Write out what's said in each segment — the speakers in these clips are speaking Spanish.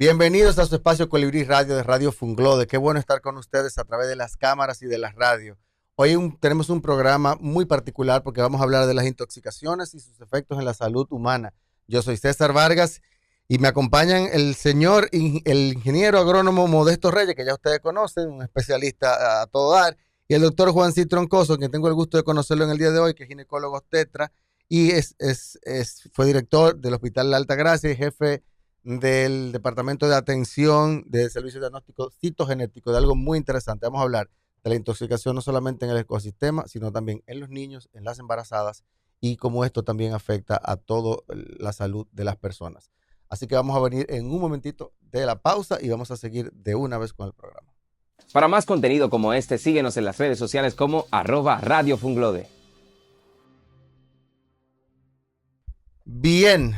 Bienvenidos a su espacio Colibrí Radio de Radio Funglode. Qué bueno estar con ustedes a través de las cámaras y de las radios. Hoy tenemos un programa muy particular porque vamos a hablar de las intoxicaciones y sus efectos en la salud humana. Yo soy César Vargas y me acompañan el señor, el ingeniero agrónomo Modesto Reyes, que ya ustedes conocen, un especialista a todo dar, y el doctor Juan C. Troncoso, quien tengo el gusto de conocerlo en el día de hoy, que es ginecólogo obstetra y fue director del Hospital La Alta Gracia y jefe del Departamento de Atención de Servicios de Diagnóstico Citogenético, de algo muy interesante. Vamos a hablar de la intoxicación no solamente en el ecosistema, sino también en los niños, en las embarazadas y cómo esto también afecta a toda la salud de las personas. Así que vamos a venir en un momentito de la pausa y vamos a seguir de una vez con el programa. Para más contenido como este, síguenos en las redes sociales como @Radio Funglode. Bien,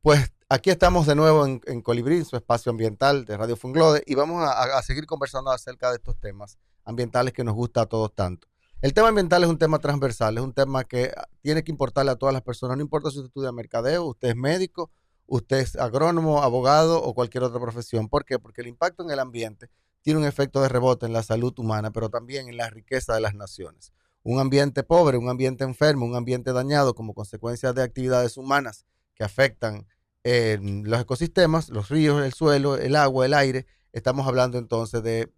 pues aquí estamos de nuevo en Colibrí, su espacio ambiental de Radio Funglode, y vamos a seguir conversando acerca de estos temas ambientales que nos gusta a todos tanto. El tema ambiental es un tema transversal, es un tema que tiene que importarle a todas las personas, no importa si usted estudia mercadeo, usted es médico, usted es agrónomo, abogado o cualquier otra profesión. ¿Por qué? Porque el impacto en el ambiente tiene un efecto de rebote en la salud humana, pero también en la riqueza de las naciones. Un ambiente pobre, un ambiente enfermo, un ambiente dañado como consecuencia de actividades humanas que afectan los ecosistemas, los ríos, el suelo, el agua, el aire. Estamos hablando entonces de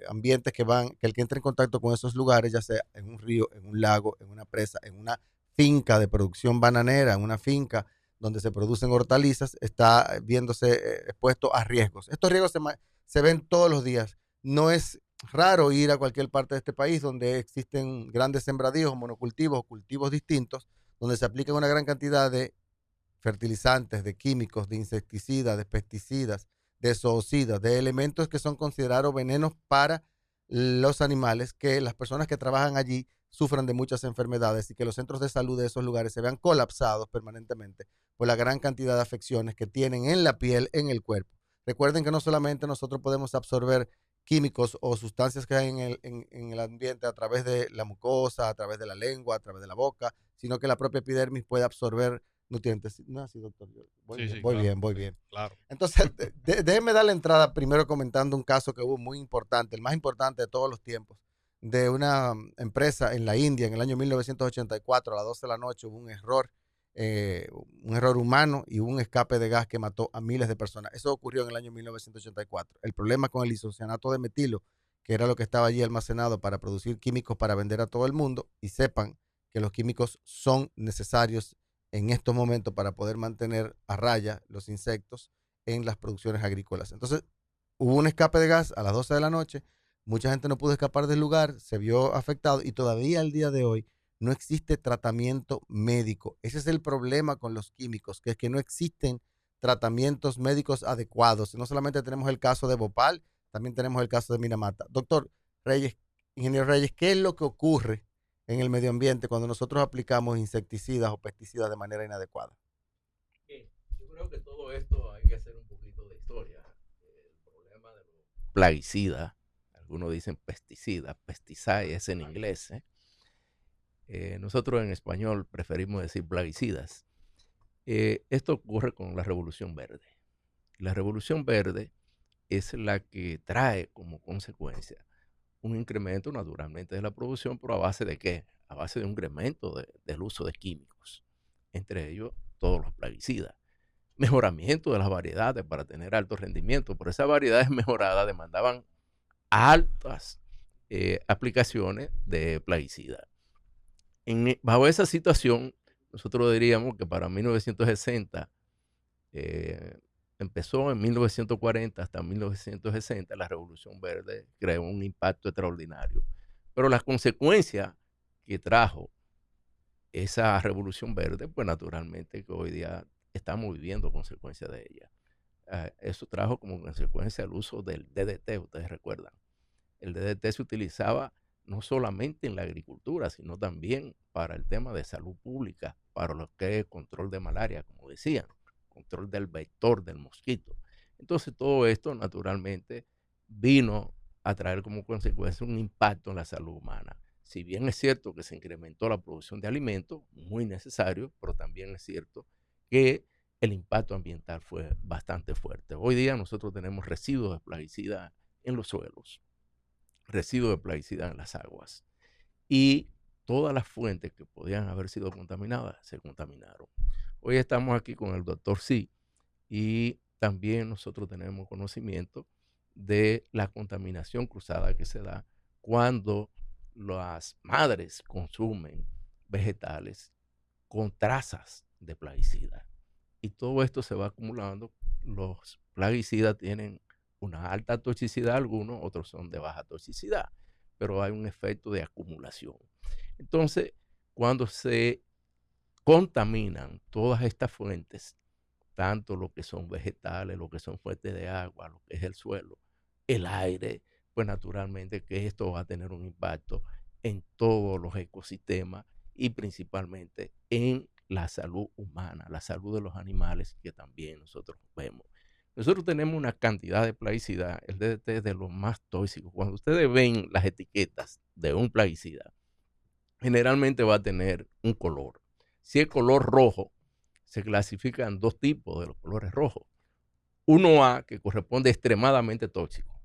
ambientes que el que entre en contacto con esos lugares, ya sea en un río, en un lago, en una presa, en una finca de producción bananera, en una finca donde se producen hortalizas, está viéndose expuesto a riesgos. Estos riesgos se ven todos los días. No es raro ir a cualquier parte de este país donde existen grandes sembradíos, monocultivos o cultivos distintos, donde se aplican una gran cantidad de fertilizantes, de químicos, de insecticidas, de pesticidas, de zoocidas, de elementos que son considerados venenos para los animales, que las personas que trabajan allí sufran de muchas enfermedades y que los centros de salud de esos lugares se vean colapsados permanentemente por la gran cantidad de afecciones que tienen en la piel, en el cuerpo. Recuerden que no solamente nosotros podemos absorber químicos o sustancias que hay en el ambiente a través de la mucosa, a través de la lengua, a través de la boca, sino que la propia epidermis puede absorber nutrientes. No, sí, doctor. Voy Sí, bien, sí, voy claro, bien, voy sí, bien. claro. Entonces, déjeme dar la entrada primero comentando un caso que hubo muy importante, el más importante de todos los tiempos, de una empresa en la India en el año 1984, a las 12 de la noche, hubo un error humano y un escape de gas que mató a miles de personas. Eso ocurrió en el año 1984. El problema con el isocianato de metilo, que era lo que estaba allí almacenado para producir químicos para vender a todo el mundo, y sepan que los químicos son necesarios en estos momentos para poder mantener a raya los insectos en las producciones agrícolas. Entonces, hubo un escape de gas a las 12 de la noche, mucha gente no pudo escapar del lugar, se vio afectado y todavía al día de hoy no existe tratamiento médico. Ese es el problema con los químicos, que es que no existen tratamientos médicos adecuados. No solamente tenemos el caso de Bhopal, también tenemos el caso de Minamata. Doctor Reyes, ingeniero Reyes, ¿qué es lo que ocurre en el medio ambiente cuando nosotros aplicamos insecticidas o pesticidas de manera inadecuada? Yo creo que todo esto hay que hacer un poquito de historia. El problema de los plaguicidas, algunos dicen pesticidas, pesticides en inglés. Nosotros en español preferimos decir plaguicidas. Esto ocurre con la Revolución Verde. La Revolución Verde es la que trae como consecuencia un incremento naturalmente de la producción, pero ¿a base de qué? A base de un incremento del uso de químicos, entre ellos todos los plaguicidas. Mejoramiento de las variedades para tener alto rendimiento, pero esas variedades mejoradas demandaban altas aplicaciones de plaguicidas. Bajo esa situación, nosotros diríamos que para 1960, empezó en 1940 hasta 1960, la Revolución Verde creó un impacto extraordinario. Pero las consecuencias que trajo esa Revolución Verde, pues naturalmente que hoy día estamos viviendo consecuencias de ella. Eso trajo como consecuencia el uso del DDT, ustedes recuerdan. El DDT se utilizaba no solamente en la agricultura, sino también para el tema de salud pública, para lo que es control de malaria, como decían, control del vector del mosquito. Entonces todo esto naturalmente vino a traer como consecuencia un impacto en la salud humana. Si bien es cierto que se incrementó la producción de alimentos, muy necesario, pero también es cierto que el impacto ambiental fue bastante fuerte. Hoy día nosotros tenemos residuos de plaguicidas en los suelos, residuos de plaguicidas en las aguas, y todas las fuentes que podían haber sido contaminadas se contaminaron. Hoy estamos aquí con el doctor Sí, y también nosotros tenemos conocimiento de la contaminación cruzada que se da cuando las madres consumen vegetales con trazas de plaguicidas. Y todo esto se va acumulando. Los plaguicidas tienen una alta toxicidad, algunos, otros son de baja toxicidad, pero hay un efecto de acumulación. Entonces, cuando se contaminan todas estas fuentes, tanto lo que son vegetales, lo que son fuentes de agua, lo que es el suelo, el aire, pues naturalmente que esto va a tener un impacto en todos los ecosistemas y principalmente en la salud humana, la salud de los animales que también nosotros vemos. Nosotros tenemos una cantidad de plaguicidas, el DDT es de los más tóxicos. Cuando ustedes ven las etiquetas de un plaguicida, generalmente va a tener un color. Si es color rojo, se clasifican dos tipos de los colores rojos. 1A, que corresponde a extremadamente tóxico.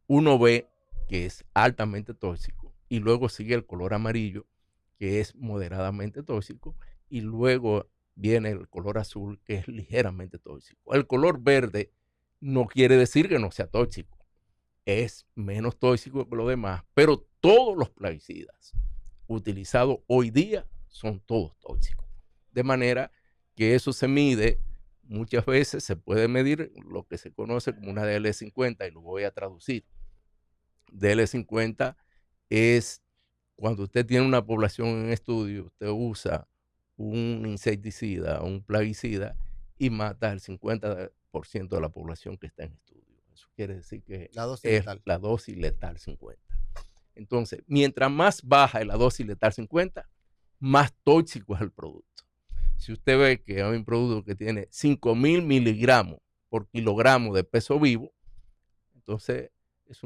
1B, que es altamente tóxico. Y luego sigue el color amarillo, que es moderadamente tóxico. Y luego viene el color azul, que es ligeramente tóxico. El color verde no quiere decir que no sea tóxico. Es menos tóxico que lo demás, pero todos los plaguicidas utilizados hoy día son todos tóxicos. De manera que eso se mide, muchas veces se puede medir lo que se conoce como una DL50 y lo voy a traducir. DL50 es cuando usted tiene una población en estudio, usted usa un insecticida, un plaguicida y mata el 50% de la población que está en estudio. Eso quiere decir que La dosis es letal. la dosis letal 50. Entonces, mientras más baja es la dosis letal 50, más tóxico es el producto. Si usted ve que hay un producto que tiene 5,000 miligramos por kilogramo de peso vivo, entonces es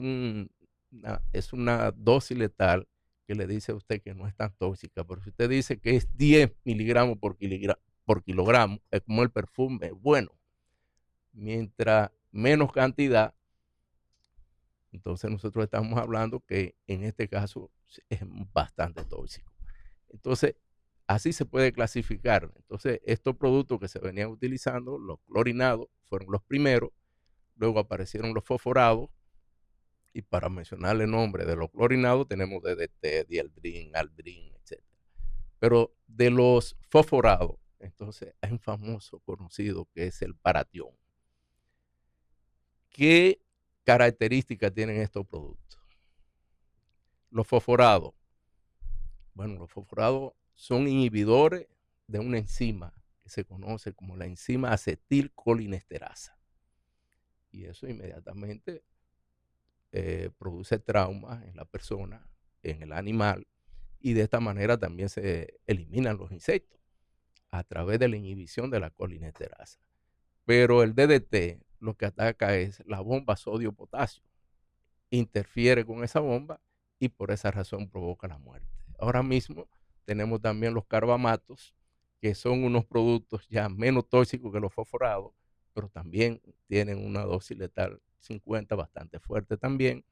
una dosis letal que le dice a usted que no es tan tóxica. Pero si usted dice que es 10 miligramos por kilogramo, es como el perfume, bueno, mientras menos cantidad, entonces nosotros estamos hablando que en este caso es bastante tóxico. Entonces, así se puede clasificar. Entonces, estos productos que se venían utilizando, los clorinados, fueron los primeros, luego aparecieron los fosforados, y para mencionarle el nombre de los clorinados tenemos DDT, dieldrin, aldrin, etc. Pero de los fosforados, entonces hay un famoso conocido que es el paratión. ¿Qué características tienen estos productos? Los fosforados. Bueno, los fosforados son inhibidores de una enzima que se conoce como la enzima acetilcolinesterasa. Y eso inmediatamente produce traumas en la persona, en el animal, y de esta manera también se eliminan los insectos a través de la inhibición de la colinesterasa. Pero el DDT lo que ataca es la bomba sodio-potasio. Interfiere con esa bomba y por esa razón provoca la muerte. Ahora mismo tenemos también los carbamatos, que son unos productos ya menos tóxicos que los fosforados, pero también tienen una dosis letal 50 bastante fuerte también.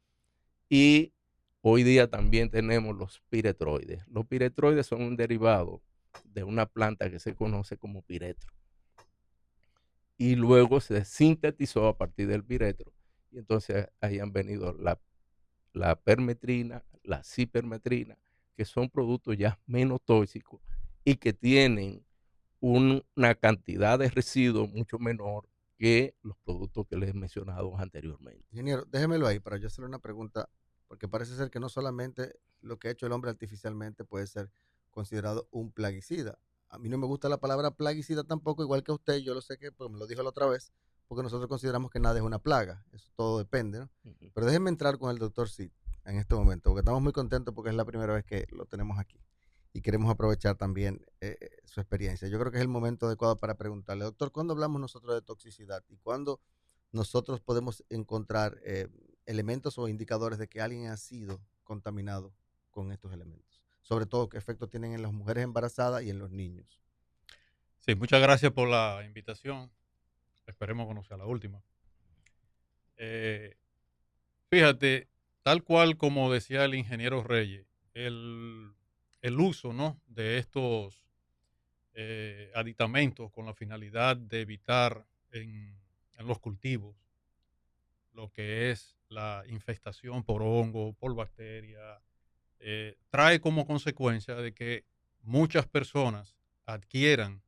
Y hoy día también tenemos los piretroides. Los piretroides son un derivado de una planta que se conoce como piretro. Y luego se sintetizó a partir del piretro. Y entonces ahí han venido la permetrina, la cipermetrina, que son productos ya menos tóxicos y que tienen una cantidad de residuos mucho menor que los productos que les he mencionado anteriormente. Ingeniero, déjemelo ahí para yo hacerle una pregunta, porque parece ser que no solamente lo que ha hecho el hombre artificialmente puede ser considerado un plaguicida. A mí no me gusta la palabra plaguicida tampoco, igual que a usted, yo lo sé que pues, me lo dijo la otra vez, porque nosotros consideramos que nada es una plaga, eso todo depende, ¿no? Pero déjenme entrar con el doctor Sid en este momento, porque estamos muy contentos porque es la primera vez que lo tenemos aquí y queremos aprovechar también su experiencia. Yo creo que es el momento adecuado para preguntarle, doctor, ¿cuándo hablamos nosotros de toxicidad y cuándo nosotros podemos encontrar elementos o indicadores de que alguien ha sido contaminado con estos elementos? Sobre todo, qué efecto tienen en las mujeres embarazadas y en los niños. Sí, muchas gracias por la invitación. Esperemos que no sea la última. Eh, Fíjate, tal cual como decía el ingeniero Reyes, el, el uso, ¿no?, de estos aditamentos con la finalidad de evitar en los cultivos lo que es la infestación por hongo, por bacteria, trae como consecuencia de que muchas personas adquieran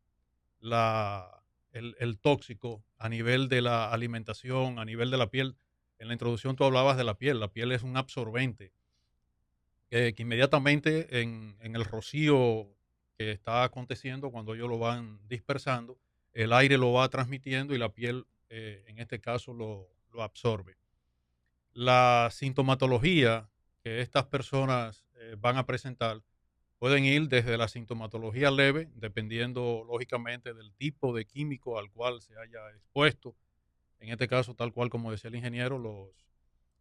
el tóxico a nivel de la alimentación, a nivel de la piel. En la introducción tú hablabas de la piel. La piel es un absorbente que inmediatamente en el rocío que está aconteciendo, cuando ellos lo van dispersando, el aire lo va transmitiendo y la piel, en este caso, lo absorbe. La sintomatología que estas personas van a presentar pueden ir desde la sintomatología leve, dependiendo lógicamente del tipo de químico al cual se haya expuesto. En este caso, tal cual como decía el ingeniero,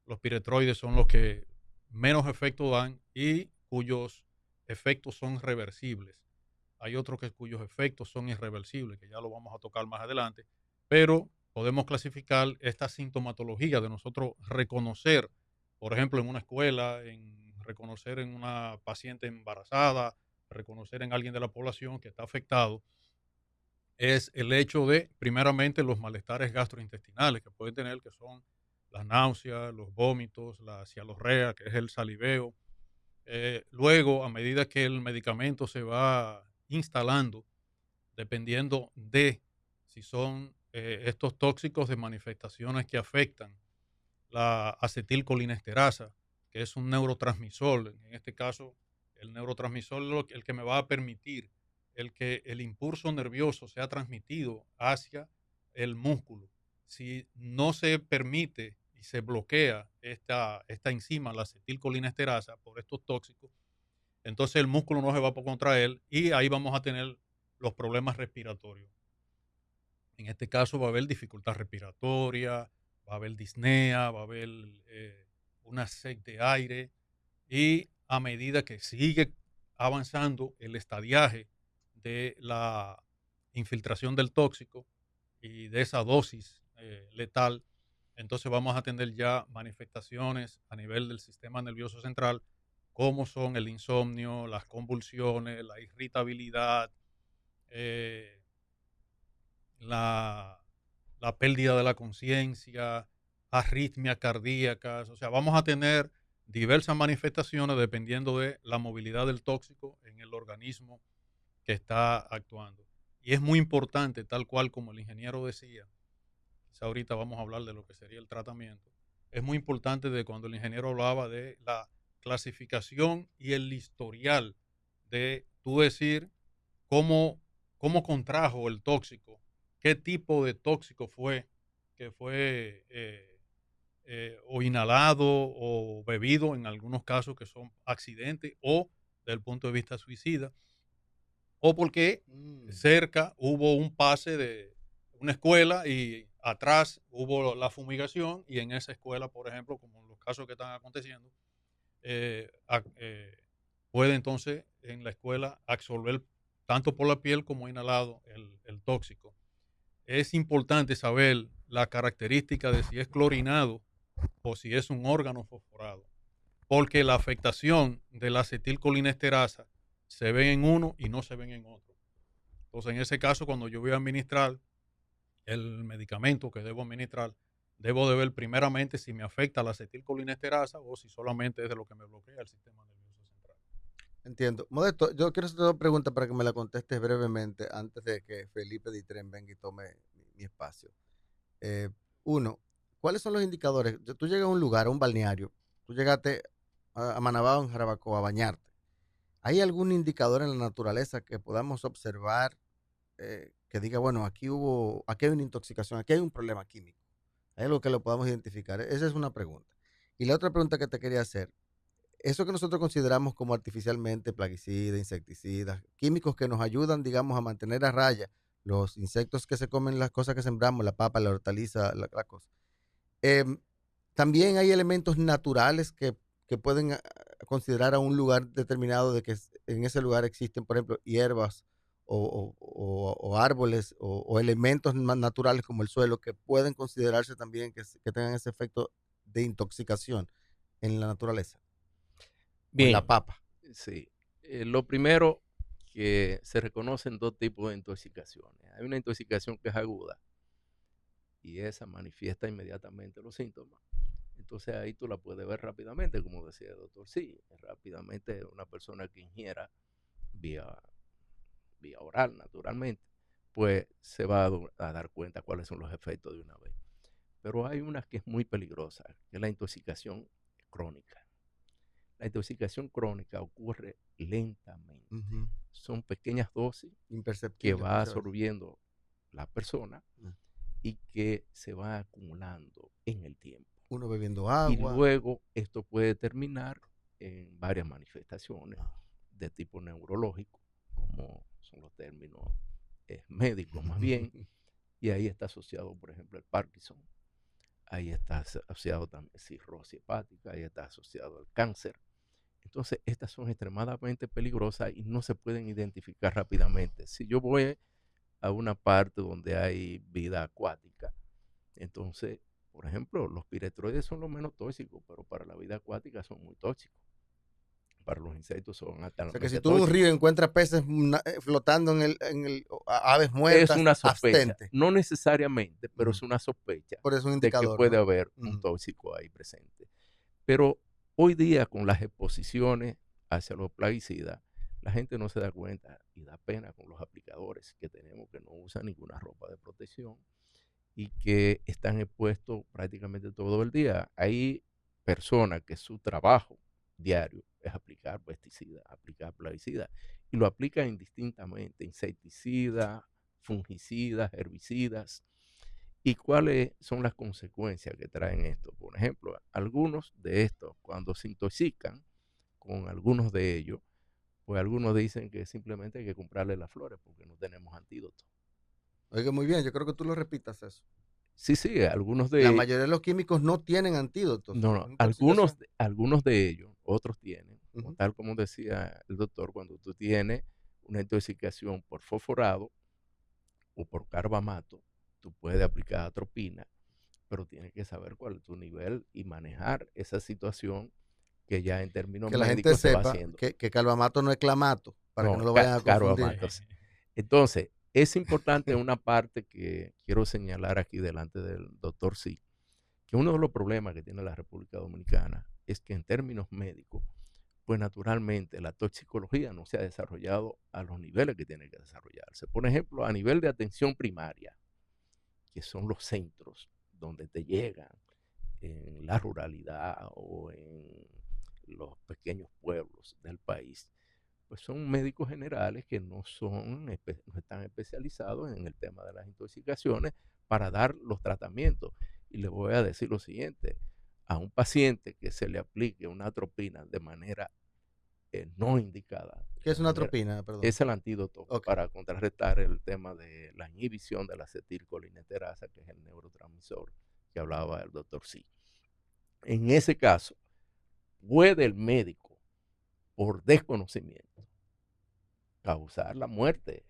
los piretroides son los que menos efecto dan y cuyos efectos son reversibles. Hay otros cuyos efectos son irreversibles, que ya lo vamos a tocar más adelante, pero podemos clasificar esta sintomatología de nosotros reconocer, por ejemplo, en una escuela, en reconocer en una paciente embarazada, reconocer en alguien de la población que está afectado, es el hecho de, primeramente, los malestares gastrointestinales que puede tener, que son las náuseas, los vómitos, la cialorrea, que es el saliveo. Luego, a medida que el medicamento se va instalando, dependiendo de si son estos tóxicos de manifestaciones que afectan la acetilcolinesterasa, que es un neurotransmisor. En este caso, el neurotransmisor es el que me va a permitir el que el impulso nervioso sea transmitido hacia el músculo. Si no se permite y se bloquea esta enzima, la acetilcolinesterasa, por estos tóxicos, entonces el músculo no se va a contraer y ahí vamos a tener los problemas respiratorios. En este caso va a haber dificultad respiratoria, va a haber disnea, va a haber una sed de aire y a medida que sigue avanzando el estadiaje de la infiltración del tóxico y de esa dosis letal, entonces vamos a tener ya manifestaciones a nivel del sistema nervioso central, como son el insomnio, las convulsiones, la irritabilidad, eh, la, la pérdida de la conciencia, arritmias cardíacas. O sea, vamos a tener diversas manifestaciones dependiendo de la movilidad del tóxico en el organismo que está actuando. Y es muy importante, tal cual como el ingeniero decía, quizá ahorita vamos a hablar de lo que sería el tratamiento, es muy importante de cuando el ingeniero hablaba de la clasificación y el historial de tú decir cómo, cómo contrajo el tóxico, qué tipo de tóxico fue, que fue o inhalado o bebido en algunos casos que son accidentes o desde el punto de vista suicida, o porque Mm. cerca hubo un pase de una escuela y atrás hubo la fumigación y en esa escuela, por ejemplo, como en los casos que están aconteciendo, puede entonces en la escuela absorber tanto por la piel como inhalado el tóxico. Es importante saber la característica de si es clorinado o si es un órgano fosforado, porque la afectación de la acetilcolinesterasa se ven en uno y no se ven en otro. Entonces, en ese caso, cuando yo voy a administrar el medicamento que debo administrar, debo de ver primeramente si me afecta la acetilcolinesterasa o si solamente es de lo que me bloquea el sistema nervioso central. Entiendo. Modesto, yo quiero hacer dos preguntas para que me la contestes brevemente antes de que Felipe Ditren venga y tome mi espacio. Eh, Uno, ¿cuáles son los indicadores? Tú llegas a un lugar, a un balneario, tú llegaste a Manabao, en Jarabacoa, a bañarte. ¿Hay algún indicador en la naturaleza que podamos observar que diga, bueno, aquí hay una intoxicación, aquí hay un problema químico? ¿Hay algo que lo podamos identificar? Esa es una pregunta. Y la otra pregunta que te quería hacer, eso que nosotros consideramos como artificialmente plaguicidas, insecticidas, químicos que nos ayudan, digamos, a mantener a raya los insectos que se comen las cosas que sembramos, la papa, la hortaliza, la cosa. Em, También hay elementos naturales que pueden considerar a un lugar determinado de que en ese lugar existen, por ejemplo, hierbas o árboles o elementos más naturales como el suelo que pueden considerarse también que tengan ese efecto de intoxicación en la naturaleza? O en la Bien, papa. sí. Lo primero, que se reconocen dos tipos de intoxicaciones. Hay una intoxicación que es aguda y esa manifiesta inmediatamente los síntomas. Entonces ahí tú la puedes ver rápidamente, como decía el doctor. Sí, rápidamente una persona que ingiera vía, vía oral, naturalmente, pues se va a dar cuenta cuáles son los efectos de una vez. Pero hay una que es muy peligrosa, que es la intoxicación crónica. La intoxicación crónica ocurre lentamente. Ujú. Son pequeñas dosis que Imperceptible va muchas veces. absorbiendo la persona y que se va acumulando en el tiempo. Uno bebiendo Y agua. luego esto puede terminar en varias manifestaciones de tipo neurológico, como son los términos médicos más bien, y ahí está asociado, por ejemplo, el Parkinson, ahí está asociado también cirrosis hepática, ahí está asociado el cáncer. Entonces, estas son extremadamente peligrosas y no se pueden identificar rápidamente. Si yo voy a una parte donde hay vida acuática, entonces, por ejemplo, los piretroides son los menos tóxicos, pero para la vida acuática son muy tóxicos. Para los insectos son O sea altamente que si tú en un tóxicos. río encuentras peces flotando aves Es muertas, una sospecha, abstente. no necesariamente, pero Ujú. es una sospecha Por eso es un de que indicador, puede ¿no? haber un Ujú. tóxico ahí presente. Pero hoy día, con las exposiciones hacia los plaguicidas, la gente no se da cuenta y da pena con los aplicadores que tenemos que no usan ninguna ropa de protección y que están expuestos prácticamente todo el día. Hay personas que su trabajo diario es aplicar pesticidas, aplicar plaguicidas, y lo aplican indistintamente, insecticidas, fungicidas, herbicidas. ¿Y cuáles son las consecuencias que traen esto? Por ejemplo, algunos de estos, cuando se intoxican con algunos de ellos, pues algunos dicen que simplemente hay que comprarle las flores porque no tenemos antídoto. Oiga, muy bien, yo creo que tú lo repitas eso. Sí, sí, algunos La de, mayoría de los químicos no tienen antídotos. no, Es no, una intoxicación. algunos de ellos, otros tienen, Ujú. tal como decía el doctor, cuando tú tienes una intoxicación por fosforado o por carbamato, tú puedes aplicar atropina, pero tienes que saber cuál es tu nivel y manejar esa situación que ya en términos Que la gente médicos se va sepa haciendo. que carbamato no es clamato, para que No, no lo vayan a confundir. carbamato. Entonces, es importante una parte que quiero señalar aquí delante del doctor Sí, que uno de los problemas que tiene la República Dominicana es que en términos médicos, pues naturalmente la toxicología no se ha desarrollado a los niveles que tiene que desarrollarse. Por ejemplo, a nivel de atención primaria, que son los centros donde te llegan en la ruralidad o en los pequeños pueblos del país, pues son médicos generales que no están especializados en el tema de las intoxicaciones para dar los tratamientos. Y le voy a decir lo siguiente, a un paciente que se le aplique una atropina de manera no indicada, ¿Qué es una atropina? Perdón. es el antídoto para contrarrestar el tema de la inhibición de la acetilcolinesterasa, que es el neurotransmisor que hablaba el doctor Sí. En ese caso, puede el médico, por desconocimiento, causar la muerte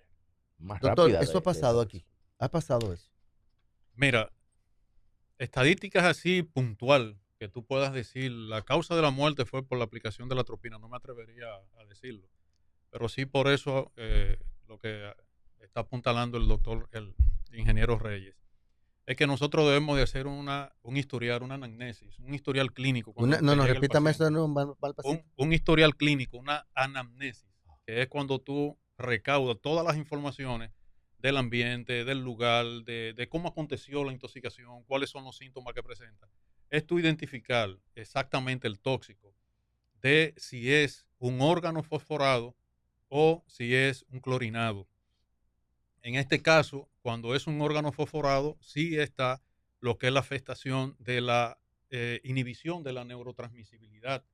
más Doctor, rápida eso ha de esa pasado aquí. persona. Ha pasado eso. Mira, estadísticas así puntual, que tú puedas decir la causa de la muerte fue por la aplicación de la atropina, no me atrevería a decirlo. Pero sí por eso lo que está apuntalando el doctor, el ingeniero Reyes, es que nosotros debemos de hacer un historial, una anamnesis, un historial clínico. Cuando No, llegue el repítame eso paciente. de nuevo, va al paciente. Un historial clínico, una anamnesis, que es cuando tú recaudas todas las informaciones del ambiente, del lugar, de cómo aconteció la intoxicación, cuáles son los síntomas que presenta. Es tú identificar exactamente el tóxico, de si es un órgano fosforado o si es un clorinado. En este caso, cuando es un órgano fosforado, sí está lo que es la afectación de la inhibición de la neurotransmisibilidad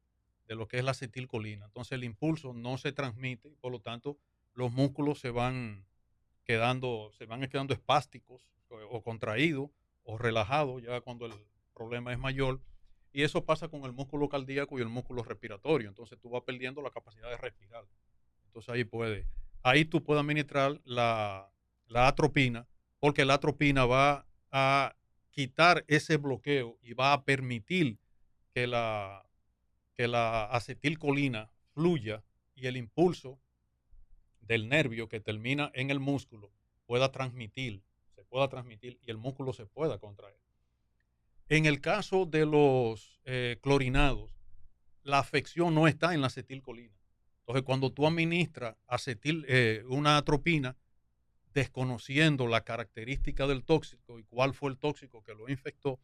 de lo que es la acetilcolina. Entonces el impulso no se transmite, por lo tanto los músculos se van quedando espásticos o contraídos o relajados ya cuando el problema es mayor. Y eso pasa con el músculo cardíaco y el músculo respiratorio. Entonces tú vas perdiendo la capacidad de respirar. Entonces ahí puede. ahí tú puedes administrar la atropina, porque la atropina va a quitar ese bloqueo y va a permitir que la acetilcolina fluya y el impulso del nervio que termina en el músculo se pueda transmitir y el músculo se pueda contraer. En el caso de los clorinados, la afección no está en la acetilcolina. Entonces, cuando tú administras una atropina, desconociendo la característica del tóxico y cuál fue el tóxico que lo infectó,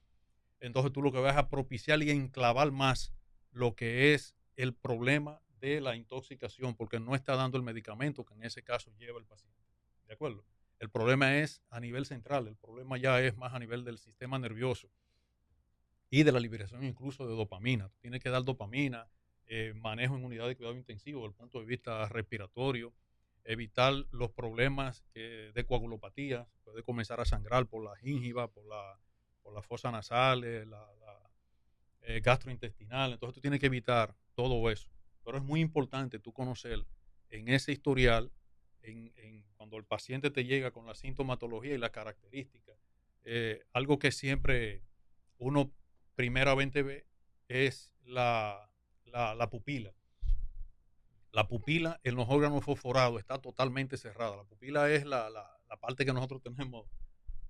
entonces tú lo que vas a propiciar y a enclavar más lo que es el problema de la intoxicación, porque no está dando el medicamento que en ese caso lleva el paciente. ¿De acuerdo? El problema es a nivel central, el problema ya es más a nivel del sistema nervioso y de la liberación incluso de dopamina. Tienes que dar dopamina, manejo en unidad de cuidado intensivo desde el punto de vista respiratorio, evitar los problemas de coagulopatía, puede comenzar a sangrar por la gingiva, por la fosa nasal, gastrointestinal. Entonces tú tienes que evitar todo eso. Pero es muy importante tú conocer en ese historial, cuando el paciente te llega con la sintomatología y la característica, algo que siempre uno primeramente ve es la pupila. La pupila en los órganos fosforados está totalmente cerrada. La pupila es la parte que nosotros tenemos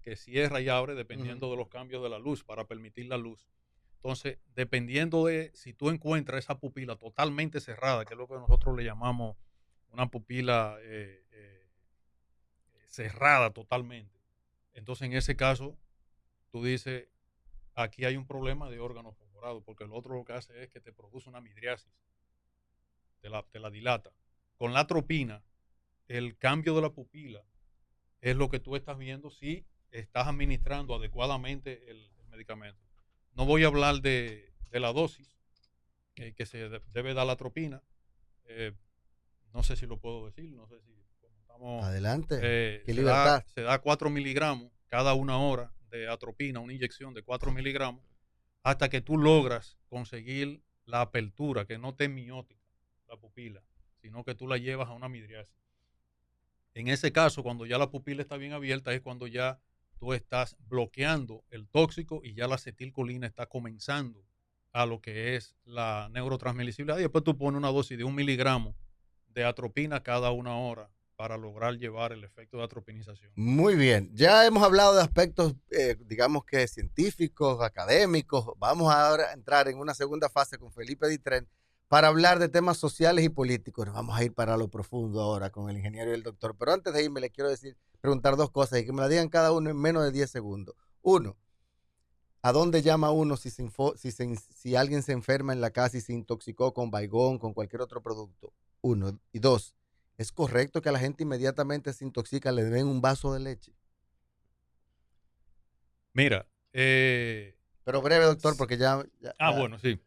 que cierra y abre dependiendo de los cambios de la luz para permitir la luz. Entonces, dependiendo de si tú encuentras esa pupila totalmente cerrada, que es lo que nosotros le llamamos una pupila cerrada totalmente, entonces en ese caso tú dices, aquí hay un problema de órganos fosforados, porque el otro lo que hace es que te produce una midriasis, te la dilata. Con la atropina, el cambio de la pupila es lo que tú estás viendo si estás administrando adecuadamente el medicamento. No voy a hablar de la dosis que se debe dar la atropina. No sé si lo puedo decir, no sé si estamos, Adelante, qué libertad. se da 4 miligramos cada una hora de atropina, una inyección de 4 miligramos, hasta que tú logras conseguir la apertura, que no esté miótica la pupila, sino que tú la llevas a una midriasis. En ese caso, cuando ya la pupila está bien abierta, es cuando ya tú estás bloqueando el tóxico y ya la acetilcolina está comenzando a lo que es la neurotransmisibilidad. Y después tú pones una dosis de 1 miligramo de atropina cada una hora para lograr llevar el efecto de atropinización. Muy bien, ya hemos hablado de aspectos, digamos que científicos, académicos. Vamos ahora a entrar en una segunda fase con Felipe Ditren para hablar de temas sociales y políticos. Nos vamos a ir para lo profundo ahora con el ingeniero y el doctor. Pero antes de irme, le quiero preguntar dos cosas y que me la digan cada uno en menos de 10 segundos. Uno, ¿a dónde llama uno si alguien se enferma en la casa y se intoxicó con Baygon, con cualquier otro producto? Uno. Y dos, ¿es correcto que a la gente inmediatamente se intoxica le den un vaso de leche? Mira. Pero breve, doctor, porque ya bueno, sí.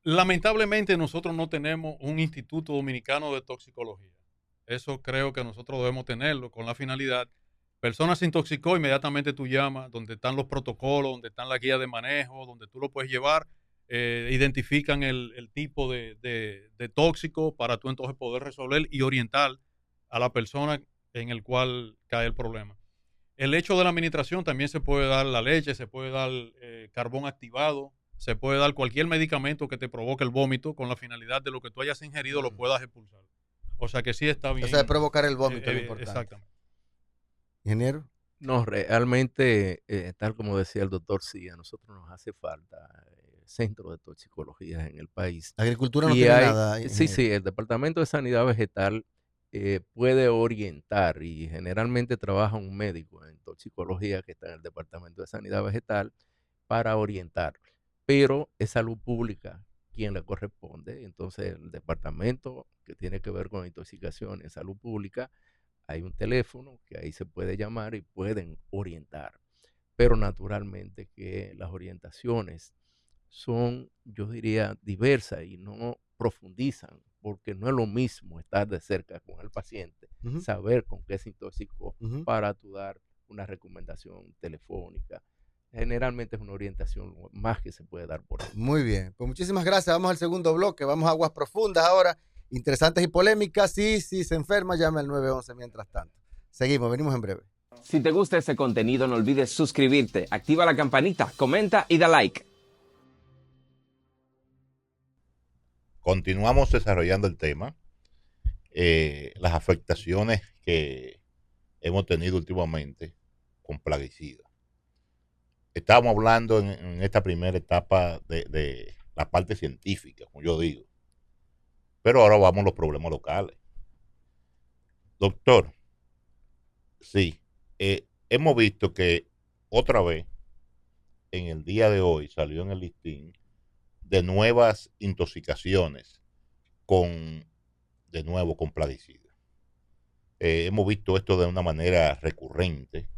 Lamentablemente nosotros no tenemos un instituto dominicano de toxicología. Eso creo que nosotros debemos tenerlo con la finalidad. Persona se intoxicó, inmediatamente tú llamas, donde están los protocolos, donde están las guías de manejo, donde tú lo puedes llevar, identifican el tipo de tóxico para tú entonces poder resolver y orientar a la persona en el cual cae el problema. El hecho de la administración también se puede dar la leche, se puede dar carbón activado, se puede dar cualquier medicamento que te provoque el vómito con la finalidad de lo que tú hayas ingerido lo puedas expulsar. O sea que sí está bien. O sea, de provocar el vómito es lo importante. Exactamente. ¿Ingeniero? No, realmente, tal como decía el doctor, sí, a nosotros nos hace falta centros de toxicología en el país. La agricultura no tiene nada. Sí, el Departamento de Sanidad Vegetal puede orientar y generalmente trabaja un médico en toxicología que está en el Departamento de Sanidad Vegetal para orientar, pero es salud pública quien le corresponde. Entonces el departamento que tiene que ver con intoxicación en salud pública, hay un teléfono que ahí se puede llamar y pueden orientar, pero naturalmente que las orientaciones son, yo diría, diversas y no profundizan, porque no es lo mismo estar de cerca con el paciente, saber con qué se intoxicó para tú dar una recomendación telefónica. Generalmente es una orientación más que se puede dar por ahí. Muy bien, pues muchísimas gracias. Vamos al segundo bloque, vamos a aguas profundas ahora interesantes y polémicas. Si se enferma, llame al 911 mientras tanto. Seguimos, venimos en breve. Si te gusta este contenido, no olvides suscribirte, activa la campanita, comenta y da like. Continuamos desarrollando el tema, las afectaciones que hemos tenido últimamente con plaguicidas. Estábamos hablando en esta primera etapa de la parte científica, como yo digo, pero ahora vamos a los problemas locales. Doctor, sí, hemos visto que otra vez en el día de hoy salió en el listín de nuevas intoxicaciones de nuevo con plaguicidas. Hemos visto esto de una manera recurrente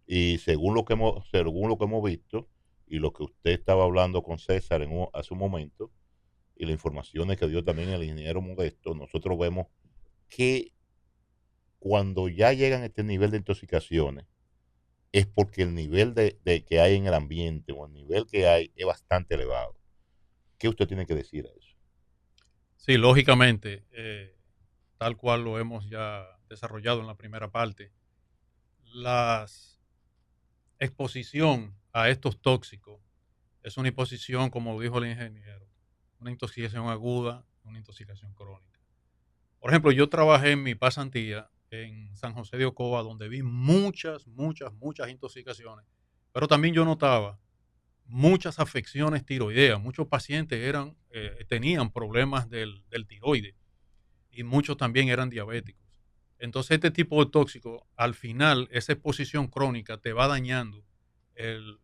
y según lo que hemos visto y lo que usted estaba hablando con César hace un momento y las informaciones que dio también el ingeniero Modesto, nosotros vemos que cuando ya llegan a este nivel de intoxicaciones es porque el nivel de que hay en el ambiente o el nivel que hay es bastante elevado. ¿Qué usted tiene que decir a eso? Sí, lógicamente, tal cual lo hemos ya desarrollado en la primera parte, la exposición a estos tóxicos es una exposición, como dijo el ingeniero, una intoxicación aguda, una intoxicación crónica. Por ejemplo, yo trabajé en mi pasantía en San José de Ocoa, donde vi muchas intoxicaciones, pero también yo notaba muchas afecciones tiroideas. Muchos pacientes tenían problemas del tiroides y muchos también eran diabéticos. Entonces, este tipo de tóxico, al final, esa exposición crónica te va dañando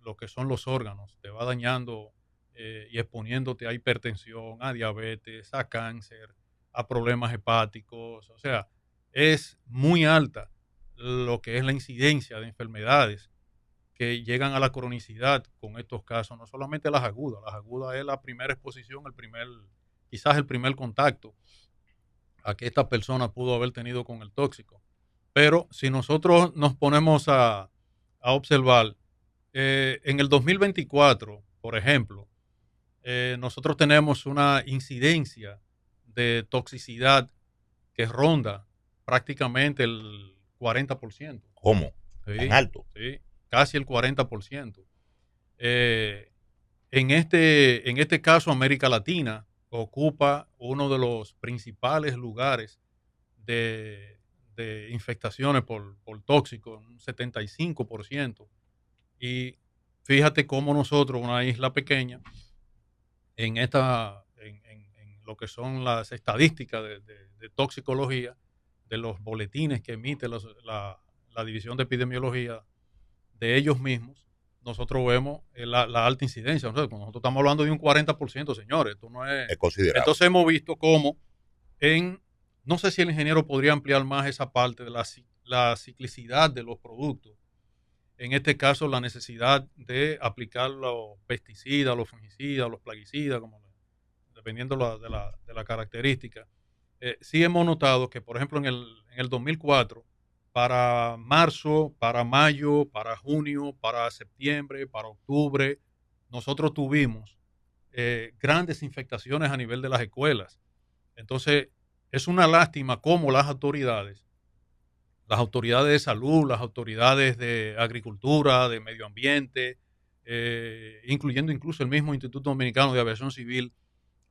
lo que son los órganos, te va dañando y exponiéndote a hipertensión, a diabetes, a cáncer, a problemas hepáticos. O sea, es muy alta lo que es la incidencia de enfermedades que llegan a la cronicidad con estos casos, no solamente las agudas es la primera exposición, quizás el primer contacto a que esta persona pudo haber tenido con el tóxico. Pero si nosotros nos ponemos a observar, en el 2024, por ejemplo, nosotros tenemos una incidencia de toxicidad que ronda prácticamente el 40%. ¿Cómo? Sí, ¿Tan alto? sí, casi el 40%. En este caso, América Latina ocupa uno de los principales lugares de infectaciones por tóxicos, un 75%. Y fíjate cómo nosotros, una isla pequeña, en lo que son las estadísticas de toxicología, de los boletines que emite la División de Epidemiología de ellos mismos, nosotros vemos la alta incidencia. Cuando nosotros estamos hablando de un 40%, señores, esto no es considerable. Entonces hemos visto cómo no sé si el ingeniero podría ampliar más esa parte de la ciclicidad de los productos. En este caso, la necesidad de aplicar los pesticidas, los fungicidas, los plaguicidas, dependiendo de la característica. Sí hemos notado que, por ejemplo, en el 2004, para marzo, para mayo, para junio, para septiembre, para octubre, nosotros tuvimos grandes infectaciones a nivel de las escuelas. Entonces, es una lástima cómo las autoridades de salud, las autoridades de agricultura, de medio ambiente, incluyendo incluso el mismo Instituto Dominicano de Aviación Civil,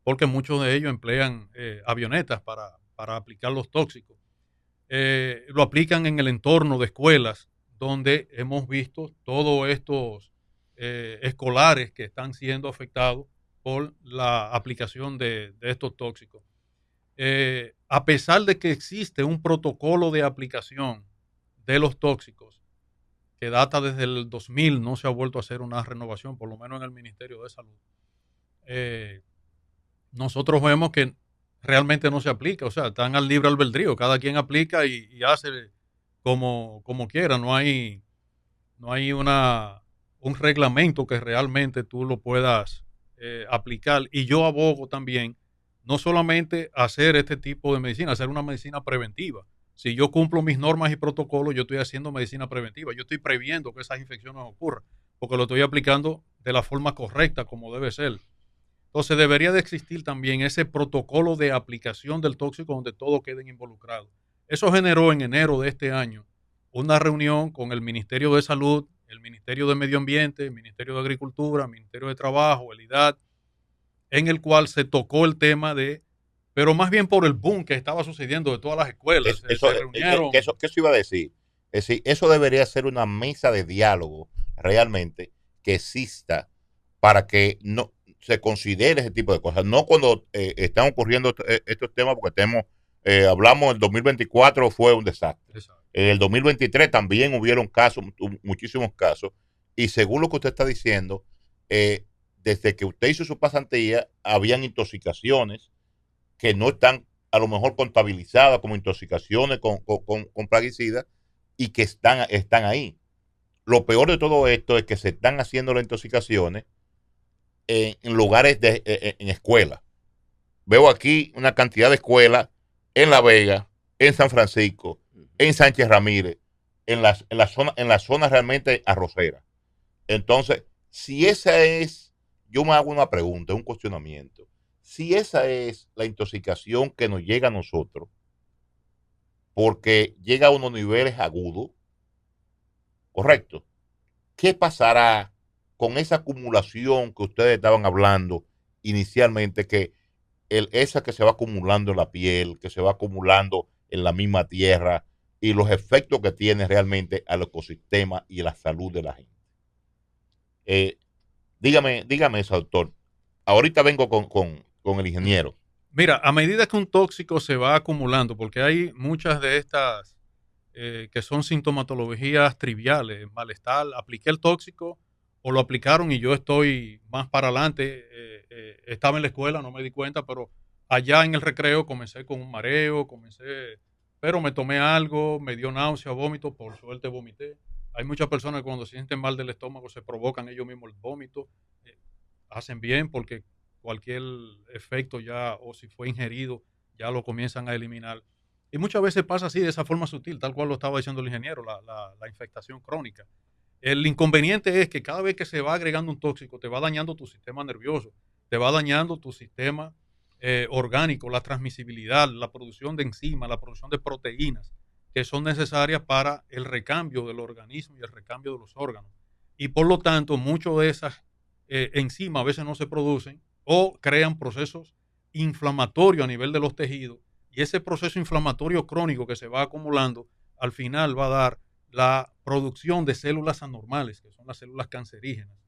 porque muchos de ellos emplean avionetas para aplicar los tóxicos. Lo aplican en el entorno de escuelas, donde hemos visto todos estos escolares que están siendo afectados por la aplicación de estos tóxicos. A pesar de que existe un protocolo de aplicación de los tóxicos que data desde el 2000, no se ha vuelto a hacer una renovación, por lo menos en el Ministerio de Salud. Nosotros vemos que realmente no se aplica, o sea, están al libre albedrío, cada quien aplica y hace como quiera, no hay un reglamento que realmente tú lo puedas aplicar. Y yo abogo también no solamente hacer este tipo de medicina, hacer una medicina preventiva. Si yo cumplo mis normas y protocolos, yo estoy haciendo medicina preventiva. Yo estoy previendo que esas infecciones ocurran, porque lo estoy aplicando de la forma correcta, como debe ser. Entonces debería de existir también ese protocolo de aplicación del tóxico donde todos queden involucrados. Eso generó en enero de este año una reunión con el Ministerio de Salud, el Ministerio de Medio Ambiente, el Ministerio de Agricultura, el Ministerio de Trabajo, el IDAT, en el cual se tocó el tema de, pero más bien por el boom que estaba sucediendo de todas las escuelas. Eso, se reunieron. que eso iba a decir. Es decir, eso debería ser una mesa de diálogo realmente que exista para que no se considere ese tipo de cosas. No cuando están ocurriendo estos temas, porque hablamos el 2024 fue un desastre. Exacto. En el 2023 también hubieron casos, muchísimos casos, y según lo que usted está diciendo, desde que usted hizo su pasantía, habían intoxicaciones que no están a lo mejor contabilizadas como intoxicaciones con plaguicidas y que están ahí. Lo peor de todo esto es que se están haciendo las intoxicaciones en lugares en escuelas. Veo aquí una cantidad de escuelas en La Vega, en San Francisco, en Sánchez Ramírez, en la zona realmente arrocera. Entonces, si esa es, yo me hago una pregunta, un cuestionamiento. Si esa es la intoxicación que nos llega a nosotros, porque llega a unos niveles agudos, correcto, ¿qué pasará con esa acumulación que ustedes estaban hablando inicialmente, que esa que se va acumulando en la piel, que se va acumulando en la misma tierra y los efectos que tiene realmente al ecosistema y a la salud de la gente? Dígame eso, doctor. Ahorita vengo con el ingeniero. Mira, a medida que un tóxico se va acumulando, porque hay muchas de estas que son sintomatologías triviales, malestar, apliqué el tóxico o lo aplicaron y yo estoy más para adelante, estaba en la escuela, no me di cuenta, pero allá en el recreo comencé con un mareo, pero me tomé algo, me dio náusea, vómito, por suerte vomité. Hay muchas personas que cuando se sienten mal del estómago se provocan ellos mismos el vómito, hacen bien porque cualquier efecto ya, o si fue ingerido, ya lo comienzan a eliminar. Y muchas veces pasa así, de esa forma sutil, tal cual lo estaba diciendo el ingeniero, la infectación crónica. El inconveniente es que cada vez que se va agregando un tóxico, te va dañando tu sistema nervioso, te va dañando tu sistema orgánico, la transmisibilidad, la producción de enzimas, la producción de proteínas que son necesarias para el recambio del organismo y el recambio de los órganos. Y por lo tanto, muchas de esas enzimas a veces no se producen o crean procesos inflamatorios a nivel de los tejidos, y ese proceso inflamatorio crónico que se va acumulando al final va a dar la producción de células anormales, que son las células cancerígenas,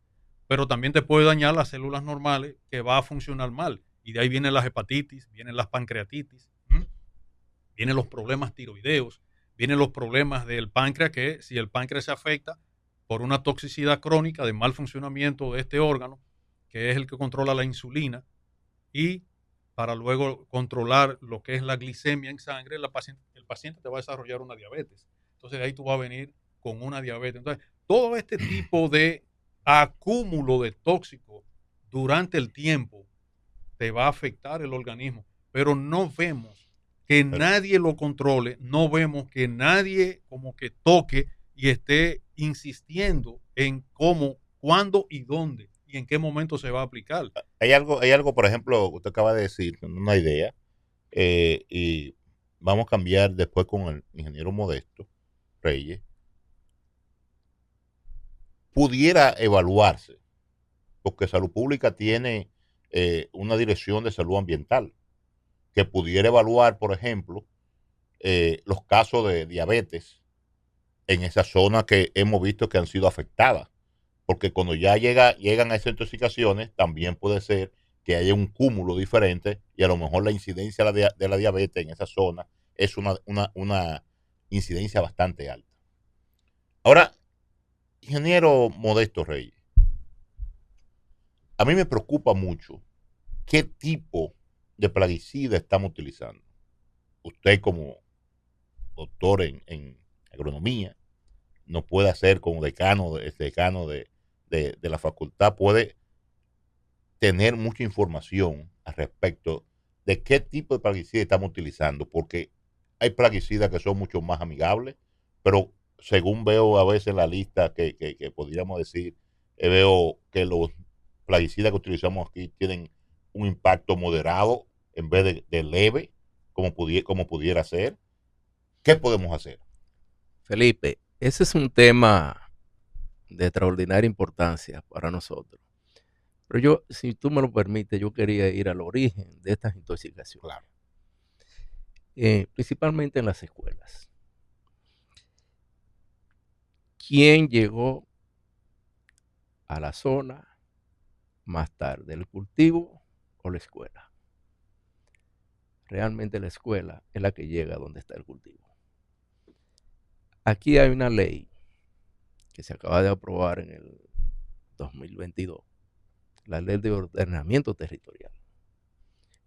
pero también te puede dañar las células normales que va a funcionar mal, y de ahí vienen las hepatitis, vienen las pancreatitis, vienen los problemas tiroideos, vienen los problemas del páncreas, que si el páncreas se afecta por una toxicidad crónica de mal funcionamiento de este órgano, que es el que controla la insulina, y para luego controlar lo que es la glicemia en sangre, el paciente te va a desarrollar una diabetes. Entonces de ahí tú vas a venir con una diabetes. Entonces, todo este tipo de acúmulo de tóxicos durante el tiempo te va a afectar el organismo, pero no vemos que nadie lo controle, no vemos que nadie como que toque y esté insistiendo en cómo, cuándo y dónde y en qué momento se va a aplicar. Hay algo, por ejemplo, usted acaba de decir, una idea, y vamos a cambiar después con el ingeniero Modesto Reyes. Pudiera evaluarse, porque Salud Pública tiene una dirección de salud ambiental, que pudiera evaluar, por ejemplo, los casos de diabetes en esas zonas que hemos visto que han sido afectadas. Porque cuando ya llegan a esas intoxicaciones, también puede ser que haya un cúmulo diferente y a lo mejor la incidencia de la diabetes en esa zona es una incidencia bastante alta. Ahora, ingeniero Modesto Reyes, a mí me preocupa mucho qué tipo de plaguicida estamos utilizando. Usted como doctor en agronomía nos puede hacer como decano de la facultad, puede tener mucha información al respecto de qué tipo de plaguicida estamos utilizando, porque hay plaguicidas que son mucho más amigables, pero según veo a veces en la lista que podríamos decir, veo que los plaguicidas que utilizamos aquí tienen un impacto moderado en vez de leve, como pudiera ser? ¿Qué podemos hacer? Felipe, ese es un tema de extraordinaria importancia para nosotros. Pero yo, si tú me lo permites, yo quería ir al origen de estas intoxicaciones. Claro. Principalmente en las escuelas. ¿Quién llegó a la zona más tarde, el cultivo o la escuela? Realmente la escuela es la que llega donde está el cultivo. Aquí hay una ley que se acaba de aprobar en el 2022, la ley de ordenamiento territorial.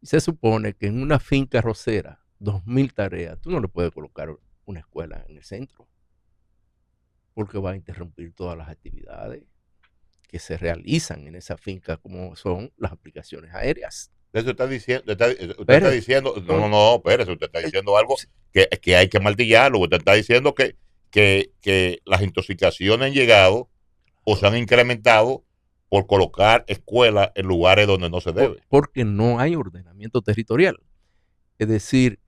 Y se supone que en una finca arrocera, 2000 tareas, tú no le puedes colocar una escuela en el centro, porque va a interrumpir todas las actividades que se realizan en esa finca, como son las aplicaciones aéreas. Usted está diciendo, no, espérese, usted está diciendo algo que hay que martillarlo. Usted está diciendo que las intoxicaciones han llegado o se han incrementado por colocar escuelas en lugares donde no se debe. Porque no hay ordenamiento territorial. Es decir,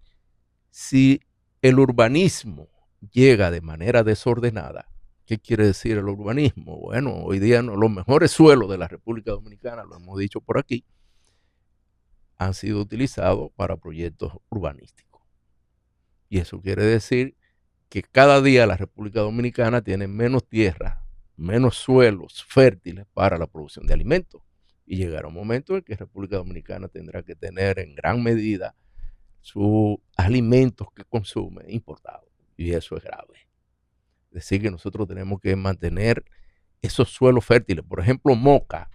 si el urbanismo llega de manera desordenada, ¿qué quiere decir el urbanismo? Bueno, hoy día los mejores suelos de la República Dominicana, lo hemos dicho por aquí, han sido utilizados para proyectos urbanísticos. Y eso quiere decir que cada día la República Dominicana tiene menos tierra, menos suelos fértiles para la producción de alimentos. Y llegará un momento en que la República Dominicana tendrá que tener en gran medida sus alimentos que consume importados. Y eso es grave. Es decir, que nosotros tenemos que mantener esos suelos fértiles. Por ejemplo, Moca,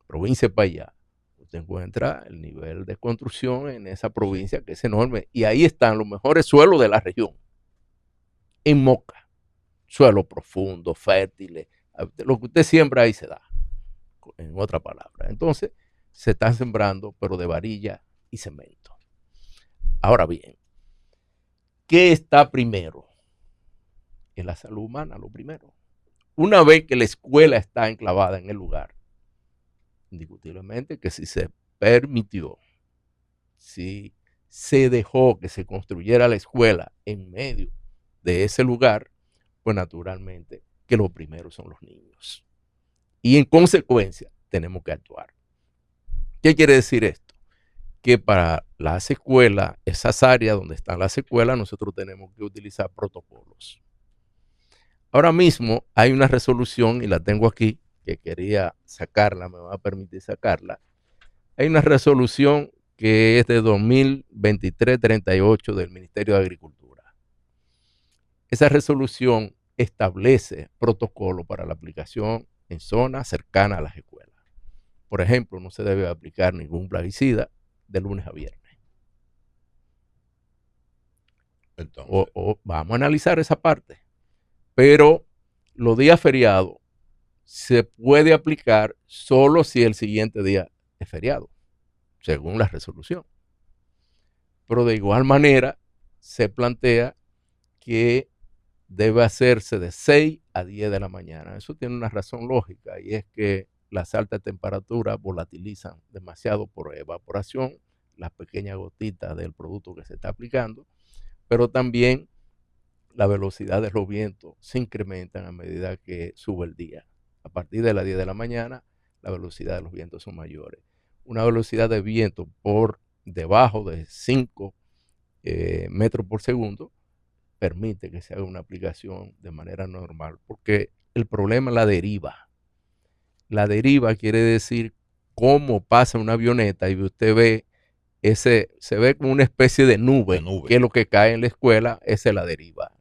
provincia de Payá, usted encuentra el nivel de construcción en esa provincia que es enorme. Y ahí están los mejores suelos de la región. En Moca, suelos profundos, fértiles, lo que usted siembra ahí se da, en otra palabra. Entonces, se están sembrando, pero de varilla y cemento. Ahora bien, ¿qué está primero? En la salud humana, lo primero. Una vez que la escuela está enclavada en el lugar, indiscutiblemente que si se permitió, si se dejó que se construyera la escuela en medio de ese lugar, pues naturalmente que lo primero son los niños. Y en consecuencia tenemos que actuar. ¿Qué quiere decir esto? Que para las escuelas, esas áreas donde están las escuelas, nosotros tenemos que utilizar protocolos. Ahora mismo hay una resolución, y la tengo aquí, que quería sacarla, me va a permitir sacarla. Hay una resolución que es de 2023-38 del Ministerio de Agricultura. Esa resolución establece protocolo para la aplicación en zonas cercanas a las escuelas. Por ejemplo, no se debe aplicar ningún plaguicida de lunes a viernes. Entonces, vamos a analizar esa parte. Pero los días feriados se puede aplicar solo si el siguiente día es feriado, según la resolución. Pero de igual manera se plantea que debe hacerse de 6 a 10 de la mañana. Eso tiene una razón lógica, y es que las altas temperaturas volatilizan demasiado por evaporación las pequeñas gotitas del producto que se está aplicando, pero también la velocidad de los vientos se incrementa a medida que sube el día. A partir de las 10 de la mañana, la velocidad de los vientos son mayores. Una velocidad de viento por debajo de 5 metros por segundo permite que se haga una aplicación de manera normal, porque el problema es la deriva. La deriva quiere decir cómo pasa una avioneta y usted ve se ve como una especie de nube, que es lo que cae en la escuela. Esa es la deriva.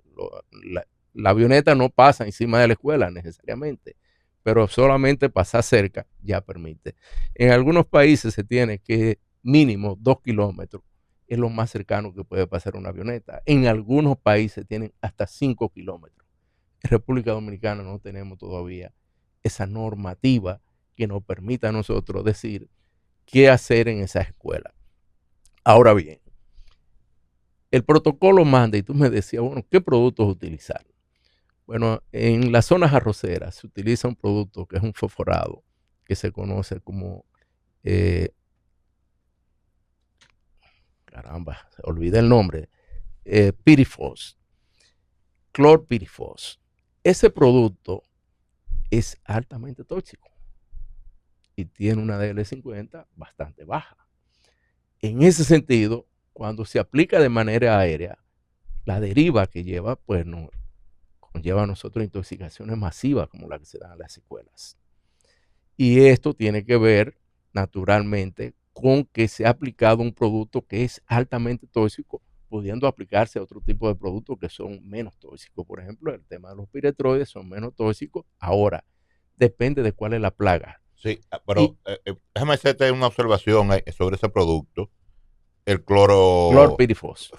La avioneta no pasa encima de la escuela necesariamente, pero solamente pasar cerca ya permite. En algunos países se tiene que mínimo 2 kilómetros es lo más cercano que puede pasar una avioneta. En algunos países tienen hasta 5 kilómetros. En República Dominicana no tenemos todavía esa normativa que nos permita a nosotros decir qué hacer en esas escuelas. Ahora bien, el protocolo manda, y tú me decías, bueno, ¿qué productos utilizar? Bueno, en las zonas arroceras se utiliza un producto que es un fosforado, que se conoce como caramba, olvidé el nombre, pirifos, clorpirifos. Ese producto es altamente tóxico y tiene una DL50 bastante baja. En ese sentido, cuando se aplica de manera aérea, la deriva que lleva, pues no conlleva a nosotros intoxicaciones masivas como la que se dan en las escuelas. Y esto tiene que ver naturalmente con que se ha aplicado un producto que es altamente tóxico, pudiendo aplicarse a otro tipo de productos que son menos tóxicos. Por ejemplo, el tema de los piretroides son menos tóxicos. Ahora, depende de cuál es la plaga. Sí, pero déjame hacerte una observación sobre ese producto, el clorpirifos,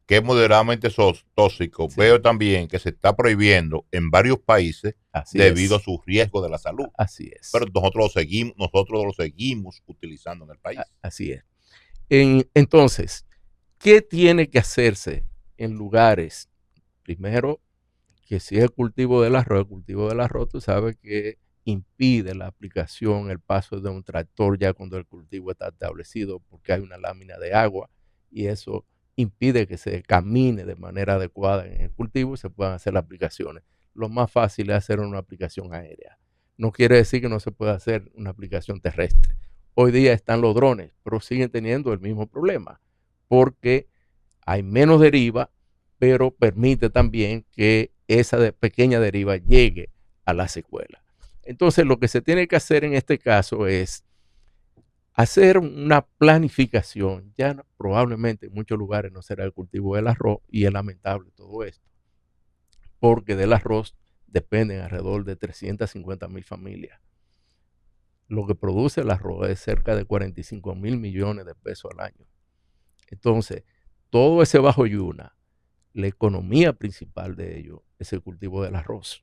que es moderadamente tóxico. Sí. Veo también que se está prohibiendo en varios países debido a su riesgo de la salud. Así es. Pero nosotros lo seguimos utilizando en el país. Así es. Entonces, ¿qué tiene que hacerse en lugares? Primero, que si es el cultivo del arroz, tú sabes que impide la aplicación, el paso de un tractor ya cuando el cultivo está establecido, porque hay una lámina de agua y eso impide que se camine de manera adecuada en el cultivo y se puedan hacer las aplicaciones. Lo más fácil es hacer una aplicación aérea. No quiere decir que no se pueda hacer una aplicación terrestre. Hoy día están los drones, pero siguen teniendo el mismo problema, porque hay menos deriva, pero permite también que esa pequeña deriva llegue a la secuela. Entonces, lo que se tiene que hacer en este caso es hacer una planificación. Ya probablemente en muchos lugares no será el cultivo del arroz, y es lamentable todo esto, porque del arroz dependen alrededor de 350,000 familias. Lo que produce el arroz es cerca de 45,000 millones de pesos al año. Entonces, todo ese bajo yuna, la economía principal de ello es el cultivo del arroz.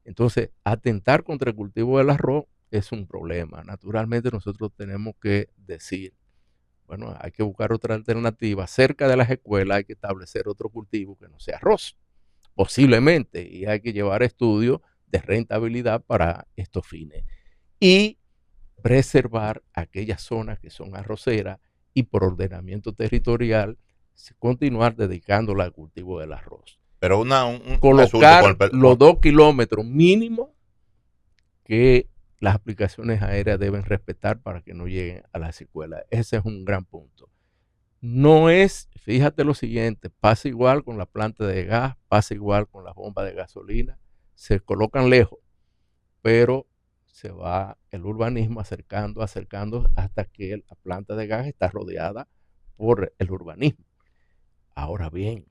Entonces, atentar contra el cultivo del arroz es un problema. Naturalmente, nosotros tenemos que decir, bueno, hay que buscar otra alternativa. Cerca de las escuelas hay que establecer otro cultivo que no sea arroz, posiblemente, y hay que llevar estudios de rentabilidad para estos fines. Y preservar aquellas zonas que son arroceras y por ordenamiento territorial continuar dedicándola al cultivo del arroz. Pero colocar los 2 kilómetros mínimos que las aplicaciones aéreas deben respetar para que no lleguen a las escuelas. Ese es un gran punto. No es, fíjate lo siguiente, pasa igual con la planta de gas, pasa igual con las bombas de gasolina, se colocan lejos, pero se va el urbanismo acercando hasta que la planta de gas está rodeada por el urbanismo. Ahora bien,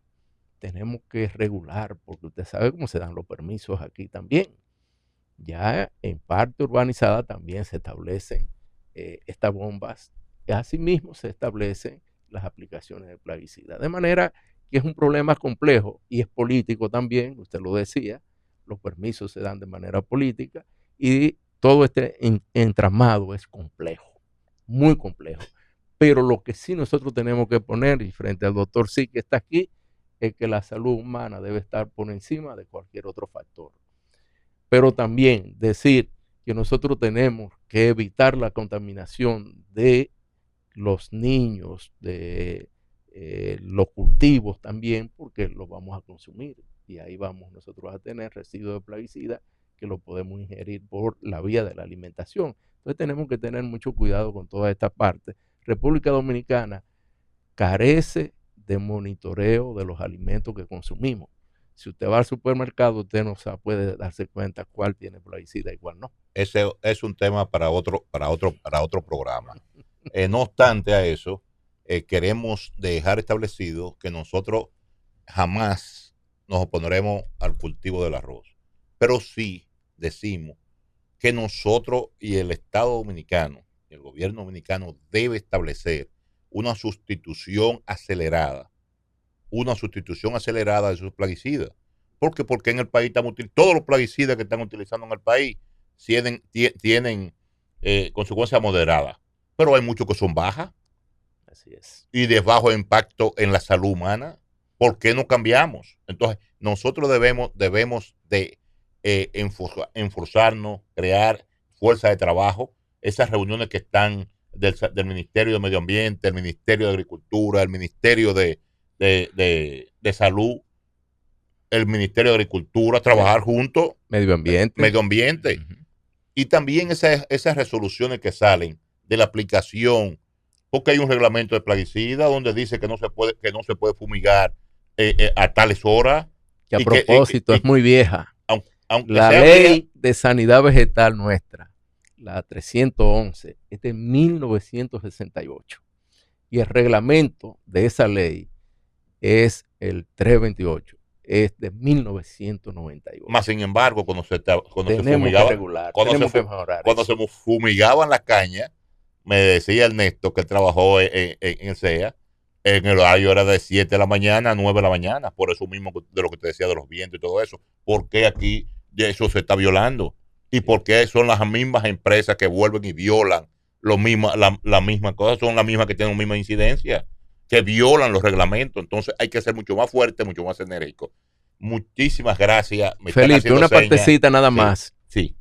tenemos que regular, porque usted sabe cómo se dan los permisos aquí también. Ya en parte urbanizada también se establecen estas bombas, y asimismo se establecen las aplicaciones de plaguicidas. De manera que es un problema complejo y es político también, usted lo decía, los permisos se dan de manera política y todo este entramado es complejo, muy complejo. Pero lo que sí nosotros tenemos que poner, y frente al doctor sí que está aquí, es que la salud humana debe estar por encima de cualquier otro factor. Pero también decir que nosotros tenemos que evitar la contaminación de los niños, de los cultivos también, porque los vamos a consumir. Y ahí vamos nosotros a tener residuos de plaguicida que lo podemos ingerir por la vía de la alimentación. Entonces tenemos que tener mucho cuidado con toda esta parte. República Dominicana carece de monitoreo de los alimentos que consumimos. Si usted va al supermercado, usted no puede darse cuenta cuál tiene plaguicida y cuál no. Ese es un tema para otro programa. No obstante a eso, queremos dejar establecido que nosotros jamás nos opondremos al cultivo del arroz, pero sí decimos que nosotros y el Estado Dominicano, el gobierno dominicano debe establecer una sustitución acelerada de esos plaguicidas. Porque en el país estamos todos los plaguicidas que están utilizando en el país tienen consecuencias moderadas, pero hay muchos que son bajas. Así es. Y de bajo impacto en la salud humana. ¿Por qué no cambiamos? Entonces, nosotros debemos de enforzarnos, crear fuerza de trabajo, esas reuniones que están del Ministerio de Medio Ambiente, el Ministerio de Agricultura, el Ministerio de Salud, el Ministerio de Agricultura, trabajar juntos. Medio ambiente. Medio ambiente. Y también esas resoluciones que salen de la aplicación, porque hay un reglamento de plaguicida donde dice que no se puede fumigar a tales horas. Que a propósito es muy vieja. Aunque la ley de sanidad vegetal nuestra, la 311, es de 1968. Y el reglamento de esa ley es el 328. Es de 1998. Más sin embargo, cuando se fumigaban las cañas, me decía Ernesto, que él trabajó en el CEA, en el horario era de 7 de la mañana a 9 de la mañana, por eso mismo de lo que te decía de los vientos y todo eso. ¿Por qué aquí eso se está violando? ¿Y por qué son las mismas empresas que vuelven y violan la misma cosa? Son las mismas que tienen la misma incidencia, que violan los reglamentos. Entonces hay que ser mucho más fuerte, mucho más enérgico. Muchísimas gracias. Felipe, una partecita nada más. Sí.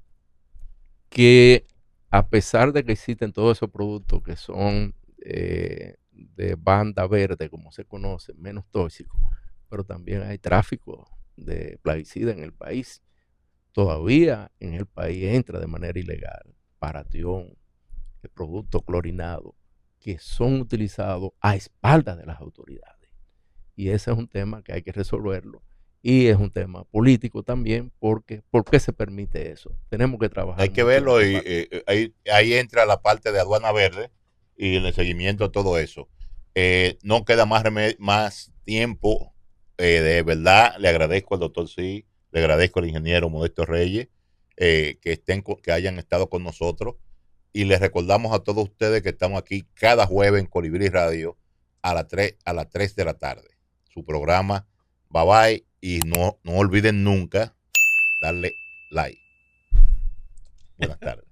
Que a pesar de que existen todos esos productos que son de banda verde, como se conoce, menos tóxicos, pero también hay tráfico de plaguicidas en el país. Todavía en el país entra de manera ilegal paratión, productos clorinados, que son utilizados a espaldas de las autoridades. Y ese es un tema que hay que resolverlo. Y es un tema político también, porque ¿por qué se permite eso? Tenemos que trabajar. Hay que verlo y ahí entra la parte de aduana verde y el seguimiento a todo eso. No queda más tiempo. De verdad, le agradezco al doctor Sí, le agradezco al ingeniero Modesto Reyes que hayan estado con nosotros. Y les recordamos a todos ustedes que estamos aquí cada jueves en Colibrí Radio a las 3 de la tarde. Su programa, bye bye. Y no olviden nunca darle like. Buenas tardes.